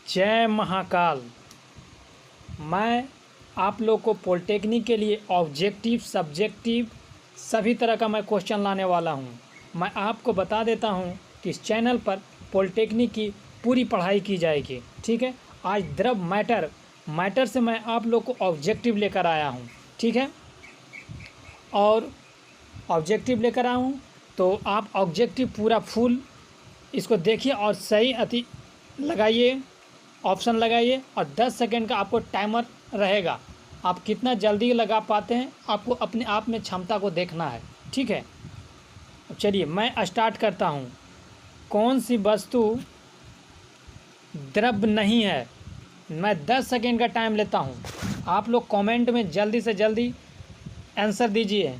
जय महाकाल। मैं आप लोग को पॉलिटेक्निक के लिए ऑब्जेक्टिव सब्जेक्टिव सभी तरह का मैं क्वेश्चन लाने वाला हूं। मैं आपको बता देता हूं कि इस चैनल पर पॉलिटेक्निक की पूरी पढ़ाई की जाएगी। ठीक है, आज द्रव मैटर से मैं आप लोग को ऑब्जेक्टिव लेकर आया हूं। ठीक है, और ऑब्जेक्टिव लेकर आया हूं तो आप ऑब्जेक्टिव पूरा फुल इसको देखिए और सही अति लगाइए, ऑप्शन लगाइए और 10 सेकंड का आपको टाइमर रहेगा। आप कितना जल्दी लगा पाते हैं आपको अपने आप में क्षमता को देखना है। ठीक है, चलिए मैं स्टार्ट करता हूं। कौन सी वस्तु द्रव नहीं है? मैं 10 सेकंड का टाइम लेता हूं। आप लोग कमेंट में जल्दी से जल्दी आंसर दीजिए।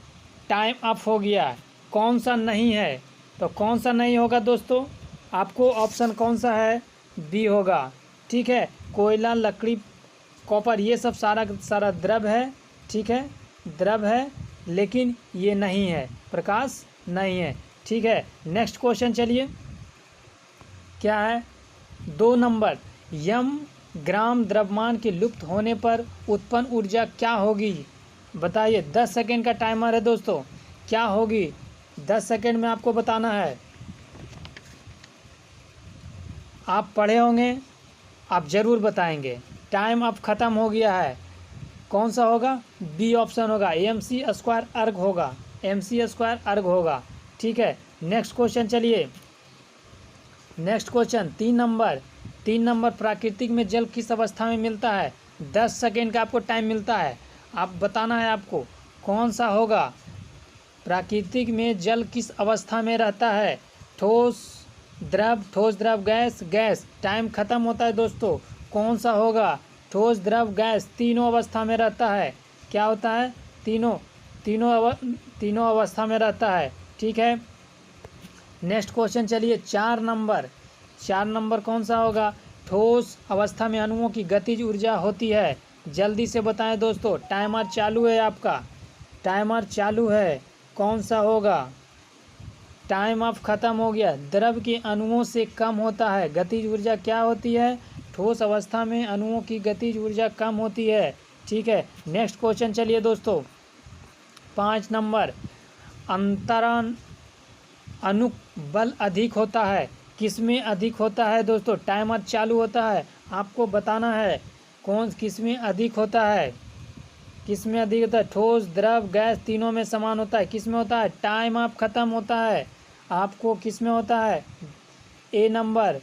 टाइम अप हो गया है। कौन सा नहीं है? तो कौन सा नहीं होगा दोस्तों? आपको ऑप्शन कौन सा है? बी होगा। ठीक है, कोयला, लकड़ी, कॉपर, ये सब सारा द्रव है। ठीक है, द्रव है लेकिन ये नहीं है, प्रकाश नहीं है। ठीक है, नेक्स्ट क्वेश्चन चलिए, क्या है? 2 नंबर, यम ग्राम द्रव्यमान के लुप्त होने पर उत्पन्न ऊर्जा क्या होगी? बताइए, 10 सेकंड का टाइमर है दोस्तों। क्या होगी? 10 सेकंड में आपको बताना है। आप पढ़े होंगे, आप ज़रूर बताएंगे। टाइम अब ख़त्म हो गया है। कौन सा होगा? बी ऑप्शन होगा, mc² अर्ग होगा, mc² अर्ग होगा। ठीक है, नेक्स्ट क्वेश्चन चलिए। नेक्स्ट क्वेश्चन 3 नंबर, प्राकृतिक में जल किस अवस्था में मिलता है? 10 सेकेंड का आपको टाइम मिलता है। आप बताना है आपको कौन सा होगा। प्राकृतिक में जल किस अवस्था में रहता है? ठोस द्रव, गैस। टाइम खत्म होता है दोस्तों। कौन सा होगा? ठोस, द्रव, गैस, तीनों अवस्था में रहता है। क्या होता है? तीनों अवस्था में रहता है। ठीक है, नेक्स्ट क्वेश्चन चलिए। 4 नंबर कौन सा होगा? ठोस अवस्था में अणुओं की गतिज ऊर्जा होती है। जल्दी से बताएं दोस्तों, टाइमर चालू है आपका, टाइमर चालू है। कौन सा होगा? टाइम अब ख़त्म हो गया। द्रव के अणुओं से कम होता है। गतिज ऊर्जा क्या होती है? ठोस अवस्था में अणुओं की गतिज ऊर्जा कम होती है। ठीक है, नेक्स्ट क्वेश्चन चलिए दोस्तों। 5 नंबर, अंतरण अणु बल अधिक होता है। किसमें अधिक होता है दोस्तों? टाइमर चालू होता है, आपको बताना है किसमें अधिक होता है। किसमें अधिक होता है? ठोस, द्रव, गैस, तीनों में समान होता है। किसमें होता है? टाइम अब ख़त्म होता है। आपको किसमें होता है? ए नंबर,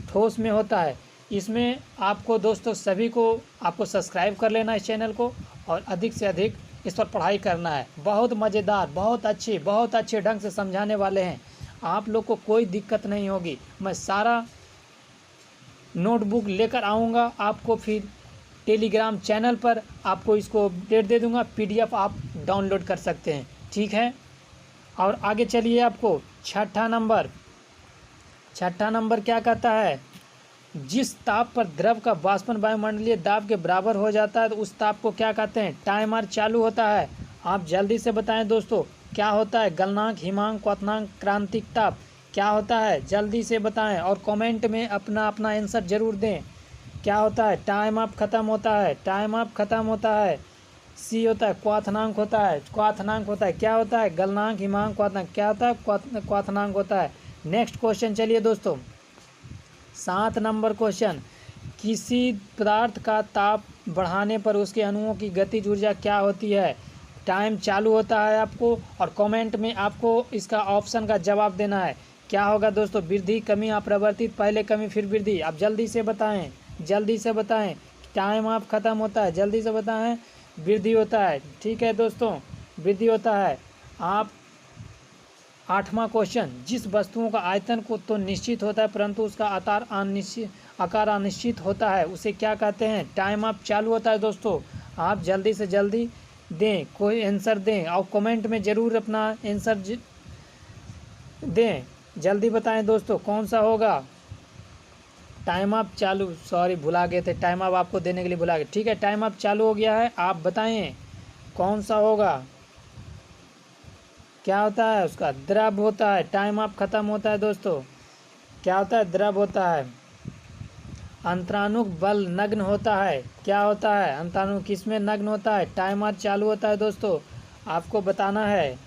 ठोस में होता है। इसमें आपको दोस्तों सभी को आपको सब्सक्राइब कर लेना इस चैनल को और अधिक से अधिक इस पर पढ़ाई करना है। बहुत मज़ेदार, बहुत अच्छे ढंग से समझाने वाले हैं। आप लोग को कोई दिक्कत नहीं होगी। मैं सारा नोटबुक लेकर आऊँगा आपको, फिर टेलीग्राम चैनल पर आपको इसको अपडेट दे दूँगा। PDF आप डाउनलोड कर सकते हैं। ठीक है, और आगे चलिए। आपको छठा नंबर क्या कहता है? जिस ताप पर द्रव का वाष्पन वायुमंडलीय दाब के बराबर हो जाता है तो उस ताप को क्या कहते हैं? टाइमर चालू होता है। आप जल्दी से बताएं दोस्तों, क्या होता है? गलनांक, हिमांक, क्वथनांक, क्रांतिक ताप क्या होता है? जल्दी से बताएं और कमेंट में अपना आंसर जरूर दें। क्या होता है? टाइम अप ख़त्म होता है। सी होता है, क्वथनांक होता है। क्या होता है? गलनांक, हिमांक, क्वथनांक। क्या होता है? क्वथनांक होता है। नेक्स्ट क्वेश्चन चलिए दोस्तों। 7 नंबर क्वेश्चन, किसी पदार्थ का ताप बढ़ाने पर उसके अणुओं की गतिज ऊर्जा क्या होती है? टाइम चालू होता है आपको और कमेंट में आपको इसका ऑप्शन का जवाब देना है। क्या होगा दोस्तों? वृद्धि, कमी, अपरिवर्तित, पहले कमी फिर वृद्धि। आप जल्दी से बताएं। टाइम आप ख़त्म होता है, जल्दी से बताएं। वृद्धि होता है। ठीक है दोस्तों, वृद्धि होता है। आप 8वां क्वेश्चन, जिस वस्तुओं का आयतन को तो निश्चित होता है परंतु उसका आकार अनिश्चित होता है उसे क्या कहते हैं? टाइम आप चालू होता है दोस्तों। आप जल्दी से जल्दी दें, कोई आंसर दें और कमेंट में ज़रूर अपना आंसर दें। जल्दी बताएं दोस्तों, कौन सा होगा? टाइम आप चालू, सॉरी भुला गए थे, टाइम आप आपको देने के लिए भुला गए। ठीक है, टाइम आप चालू हो गया है। आप बताएं कौन सा होगा? क्या होता है? उसका द्रव होता है। टाइम आप ख़त्म होता है दोस्तों। क्या होता है? द्रव होता है। अंतराणु बल नग्न होता है, क्या होता है? अंतराणु किस में नग्न होता है? टाइमर चालू होता है दोस्तों, आपको बताना है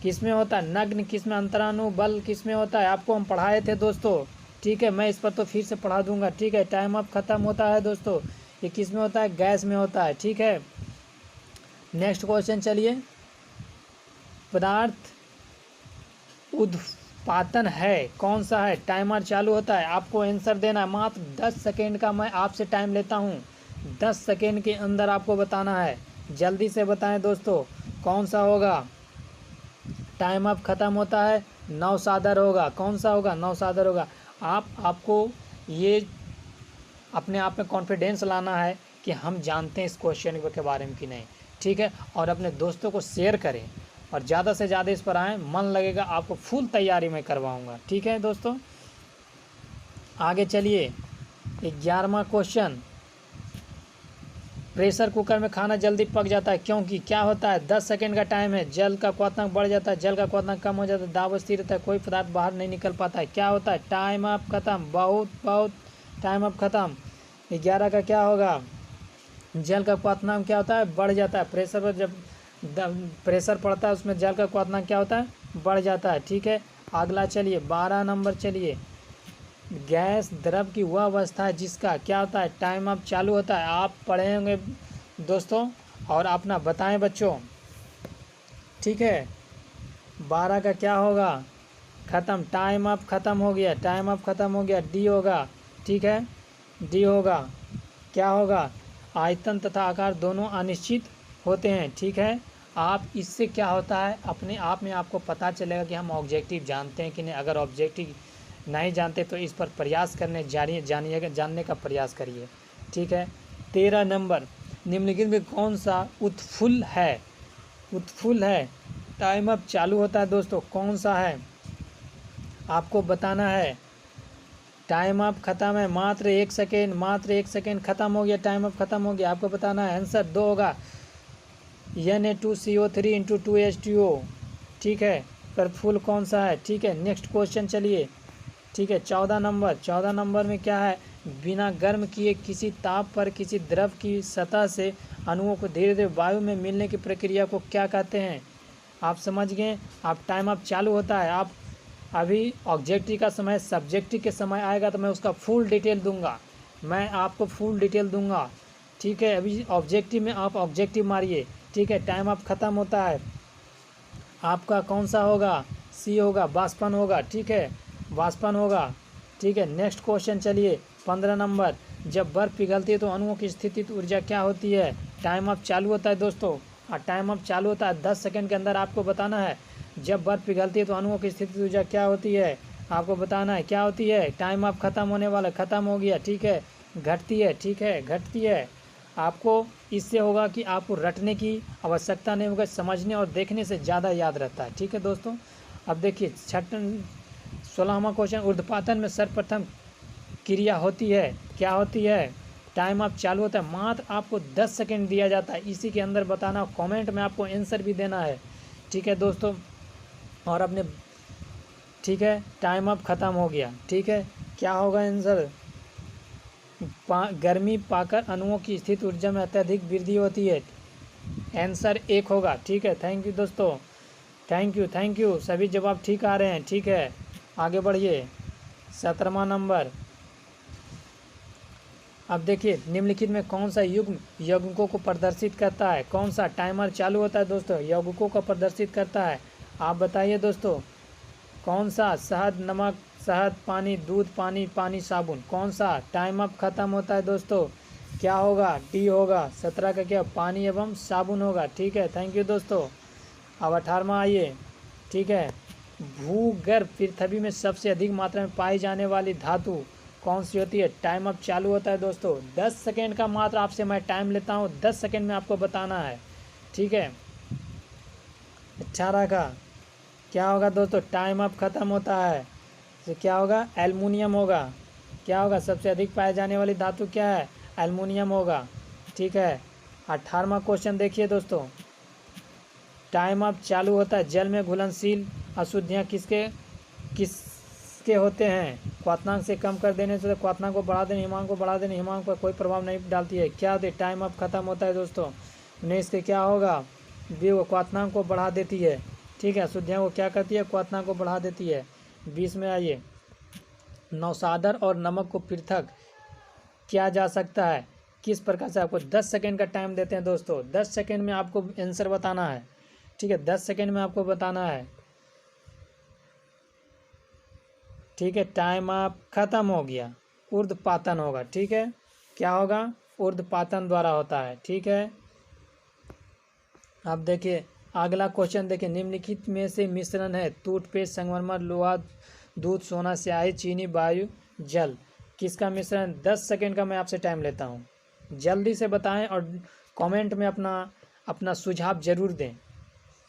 किस में होता है नग्न, किस में अंतराणु बल किस में होता है, आपको हम पढ़ाए थे दोस्तों। ठीक है, मैं इस पर तो फिर से पढ़ा दूंगा। ठीक है, टाइम अब खत्म होता है दोस्तों, ये किस में होता है? गैस में होता है। ठीक है, नेक्स्ट क्वेश्चन चलिए। पदार्थ उद्पातन है, कौन सा है? टाइमर चालू होता है, आपको आंसर देना है। मात्र 10 सेकेंड का मैं आपसे टाइम लेता हूँ, 10 सेकेंड के अंदर आपको बताना है। जल्दी से बताएं दोस्तों, कौन सा होगा? टाइम अब ख़त्म होता है, नौसादर होगा। कौन सा होगा? नौसादर होगा। आपको ये अपने आप में कॉन्फिडेंस लाना है कि हम जानते हैं इस क्वेश्चन के बारे में कि नहीं। ठीक है, और अपने दोस्तों को शेयर करें और ज़्यादा से ज़्यादा इस पर आएँ, मन लगेगा आपको, फुल तैयारी में करवाऊँगा। ठीक है दोस्तों, आगे चलिए। 11वां क्वेश्चन, प्रेशर कुकर में खाना जल्दी पक जाता है क्योंकि क्या होता है? 10 सेकेंड का टाइम है, जल का क्वथनांक बढ़ जाता है, जल का क्वथनांक कम हो जाता है, दाब स्थिर रहता है, कोई पदार्थ बाहर नहीं निकल पाता है। क्या होता है? टाइम अप खत्म, बहुत टाइम अप खत्म। 11 का क्या होगा? जल का क्वथनांक क्या होता है? बढ़ जाता है। प्रेशर पर जब प्रेशर पड़ता है उसमें जल का क्वथनांक क्या होता है? बढ़ जाता है। ठीक है, अगला चलिए 12 नंबर चलिए। गैस द्रव की वह अवस्था है जिसका क्या होता है? टाइम अब चालू होता है। आप पढ़े होंगे दोस्तों और अपना बताएं बच्चों। ठीक है, 12 का क्या होगा? ख़त्म, टाइम अब ख़त्म हो गया, टाइम अब ख़त्म हो गया। डी होगा। ठीक है, डी होगा। क्या होगा? आयतन तथा आकार दोनों अनिश्चित होते हैं। ठीक है, आप इससे क्या होता है, अपने आप में आपको पता चलेगा कि हम ऑब्जेक्टिव जानते हैं कि नहीं। अगर ऑब्जेक्टिव नहीं जानते तो इस पर प्रयास करने जानिएगा, जानने का प्रयास करिए। ठीक है, 13 नंबर, निम्नलिखित में कौन सा उत्फुल्ल है? उत्फुल्ल है, टाइम अब चालू होता है दोस्तों, कौन सा है आपको बताना है। टाइम अब ख़त्म है, मात्र 1 सेकेंड, मात्र 1 सेकेंड, ख़त्म हो गया, टाइम अब ख़त्म हो गया, आपको बताना है। आंसर 2 होगा, Na2CO3 × 2H2O। ठीक है, प्रफुल्ल कौन सा है? ठीक है, नेक्स्ट क्वेश्चन चलिए। ठीक है, 14 नंबर, 14 नंबर में क्या है? बिना गर्म किए किसी ताप पर किसी द्रव की सतह से अणुओं को धीरे धीरे वायु में मिलने की प्रक्रिया को क्या कहते हैं? आप समझ गए। आप टाइम अब चालू होता है, आप अभी ऑब्जेक्टिव का समय, सब्जेक्टिव के समय आएगा तो मैं उसका फुल डिटेल दूंगा, मैं आपको फुल डिटेल दूंगा। ठीक है, अभी ऑब्जेक्टिव में आप ऑब्जेक्टिव मारिए। ठीक है, टाइम अब ख़त्म होता है, आपका कौन सा होगा? सी होगा, वाष्पन होगा। ठीक है, वाष्पन होगा। ठीक है, नेक्स्ट क्वेश्चन चलिए। 15 नंबर, जब बर्फ़ पिघलती है तो अणुओं की स्थितिज ऊर्जा क्या होती है? टाइम अब चालू होता है दोस्तों, और टाइम अब चालू होता है, 10 सेकेंड के अंदर आपको बताना है। जब बर्फ़ पिघलती है तो अणुओं की स्थितिज ऊर्जा क्या होती है? आपको बताना है क्या होती है। टाइम अब ख़त्म होने वाला, ख़त्म हो गया। ठीक है, घटती है। ठीक है, घटती है। आपको इससे होगा कि आपको रटने की आवश्यकता नहीं होगा, समझने और देखने से ज़्यादा याद रहता है। ठीक है दोस्तों, अब देखिए 16वां क्वेश्चन, ऊर्ध्वपातन में सर्वप्रथम क्रिया होती है, क्या होती है? टाइम अब चालू होता है, मात्र आपको 10 सेकेंड दिया जाता है, इसी के अंदर बताना, कमेंट में आपको आंसर भी देना है। ठीक है दोस्तों, और अपने, ठीक है, टाइम अब ख़त्म हो गया। ठीक है, क्या होगा आंसर? गर्मी पाकर अणुओं की स्थित ऊर्जा में अत्यधिक वृद्धि होती है। आंसर 1 होगा। ठीक है, थैंक यू दोस्तों, थैंक यू, सभी जवाब ठीक आ रहे हैं। ठीक है, आगे बढ़िए। 17वां नंबर, अब देखिए, निम्नलिखित में कौन सा युग्म यौगिकों को प्रदर्शित करता है? कौन सा? टाइमर चालू होता है दोस्तों, यौगिकों को प्रदर्शित करता है। आप बताइए दोस्तों, कौन सा? शहद, नमक, शहद, पानी, दूध, पानी, पानी, साबुन, कौन सा? टाइम अब ख़त्म होता है दोस्तों, क्या होगा? डी होगा। 17 का क्या? पानी एवं साबुन होगा। ठीक है, थैंक यू दोस्तों। अब 18वां आइए। ठीक है, भूगर्भ पृथ्वी में सबसे अधिक मात्रा में पाई जाने वाली धातु कौन सी होती है? टाइम अब चालू होता है दोस्तों, 10 सेकेंड का मात्र आपसे मैं टाइम लेता हूँ, 10 सेकेंड में आपको बताना है। ठीक है, 18 का क्या होगा दोस्तों? टाइम अब ख़त्म होता है, तो क्या होगा? एल्युमिनियम होगा। क्या होगा? सबसे अधिक पाई जाने वाली धातु क्या है? एल्युमिनियम होगा। ठीक है, 18वां क्वेश्चन देखिए दोस्तों, टाइम अब चालू होता है, जल में घुलनशील अशुद्धियाँ किसके होते हैं? क्वथनांक से कम कर देने से क्वथनांक को बढ़ा देने, हिमांक को बढ़ा देने, हिमांक पर कोई प्रभाव नहीं डालती है। क्या होती है, टाइम अब खत्म होता है दोस्तों। 19 के क्या होगा, बी वो क्वथनांक को बढ़ा देती है। ठीक है, शुद्धियाँ को क्या करती है, क्वथनांक को बढ़ा देती है। 20 में आइए, नौसादर और नमक को पृथक किया जा सकता है किस प्रकार से। आपको 10 सेकेंड का टाइम देते हैं दोस्तों, 10 सेकेंड में आपको आंसर बताना है। ठीक है, 10 सेकेंड में आपको बताना है। ठीक है, टाइम आप खत्म हो गया। ऊर्ध्वपातन होगा। ठीक है, क्या होगा, ऊर्ध्वपातन द्वारा होता है। ठीक है, अब देखिए अगला क्वेश्चन देखिए, निम्नलिखित में से मिश्रण है टूथपेस्ट, संगमरमर, लोहा, दूध, सोना, स्याही, चीनी, वायु, जल, किसका मिश्रण। 10 सेकेंड का मैं आपसे टाइम लेता हूँ, जल्दी से बताएं और कमेंट में अपना सुझाव जरूर दें।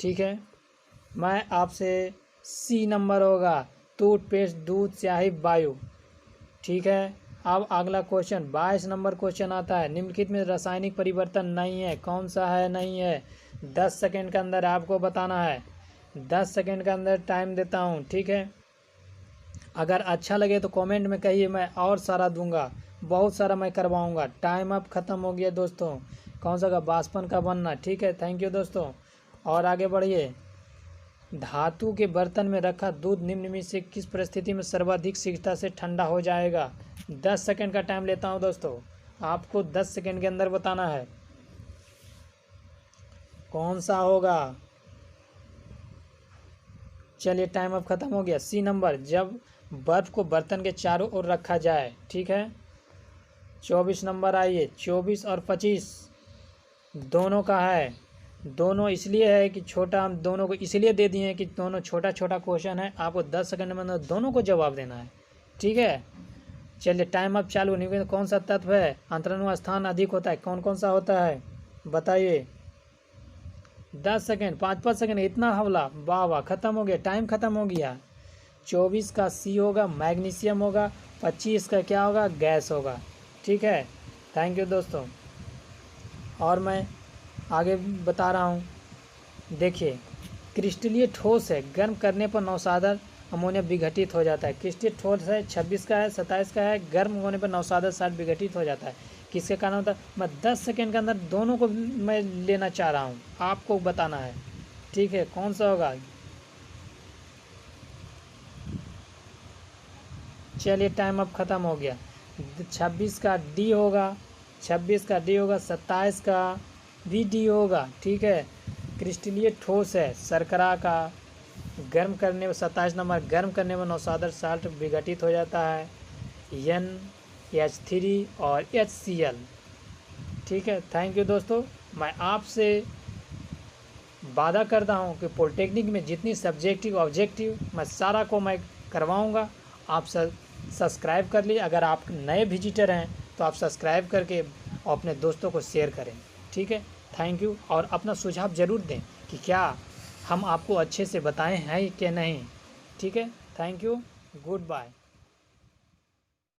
ठीक है, मैं आपसे सी नंबर होगा, टूथपेस्ट, दूध, स्याही, वायु। ठीक है, अब अगला क्वेश्चन 22 नंबर क्वेश्चन आता है, निम्नलिखित में रासायनिक परिवर्तन नहीं है, कौन सा है, नहीं है। 10 सेकेंड के अंदर आपको बताना है, 10 सेकेंड के अंदर टाइम देता हूँ। ठीक है, अगर अच्छा लगे तो कमेंट में कहिए, मैं और सारा दूंगा, बहुत सारा मैं करवाऊंगा। टाइम अब ख़त्म हो गया दोस्तों। कौन सा का, बाष्पन का बनना। ठीक है, थैंक यू दोस्तों, और आगे बढ़िए। धातु के बर्तन में रखा दूध निम्न में से किस परिस्थिति में सर्वाधिक शीघ्रता से ठंडा हो जाएगा। 10 सेकेंड का टाइम लेता हूं दोस्तों, आपको 10 सेकेंड के अंदर बताना है कौन सा होगा। चलिए टाइम अब खत्म हो गया। सी नंबर, जब बर्फ को बर्तन के चारों ओर रखा जाए। ठीक है, 24 नंबर आइए, 24 और 25 दोनों का है। दोनों इसलिए है कि छोटा, हम दोनों को इसलिए दे दिए हैं कि दोनों छोटा छोटा क्वेश्चन है, आपको 10 सेकंड में दोनों को जवाब देना है। ठीक है, चलिए टाइम अब चालू नहीं। कौन सा तत्व है अंतराणु स्थान अधिक होता है, कौन कौन सा होता है बताइए। 10 सेकंड, 5-5 सेकंड, इतना हवला, वाह वाह, खत्म हो गया, टाइम खत्म हो गया। 24 का सी होगा, मैग्नीशियम होगा। 25 का क्या होगा, गैस होगा। ठीक है, थैंक यू दोस्तों, और मैं आगे बता रहा हूँ। देखिए, क्रिस्टलीय ठोस है, गर्म करने पर नौसादर अमोनिया विघटित हो जाता है। क्रिस्टलीय ठोस है, 26 का है, 27 का है, गर्म होने पर नौसादर साल्ट विघटित हो जाता है, किसके कारण होता है। मैं 10 सेकेंड के अंदर दोनों को मैं लेना चाह रहा हूँ, आपको बताना है। ठीक है, कौन सा होगा। चलिए टाइम अब ख़त्म हो गया। 26 का डी होगा, 26 का डी होगा, 27 का भी डी होगा। ठीक है, क्रिस्टलीय ठोस है, शर्करा का गर्म करने में 27 नंबर, गर्म करने में नौसादर साल्ट विघटित हो जाता है, NH3 और HCl। ठीक है, थैंक यू दोस्तों, मैं आपसे वादा करता हूँ कि पॉलिटेक्निक में जितनी सब्जेक्टिव ऑब्जेक्टिव मैं सारा को मैं करवाऊँगा। आप सब्सक्राइब कर लिए, अगर आप नए विजिटर हैं तो आप सब्सक्राइब करके अपने दोस्तों को शेयर करें। ठीक है, थैंक यू, और अपना सुझाव ज़रूर दें कि क्या हम आपको अच्छे से बताएं हैं कि नहीं। ठीक है, थैंक यू, गुड बाय।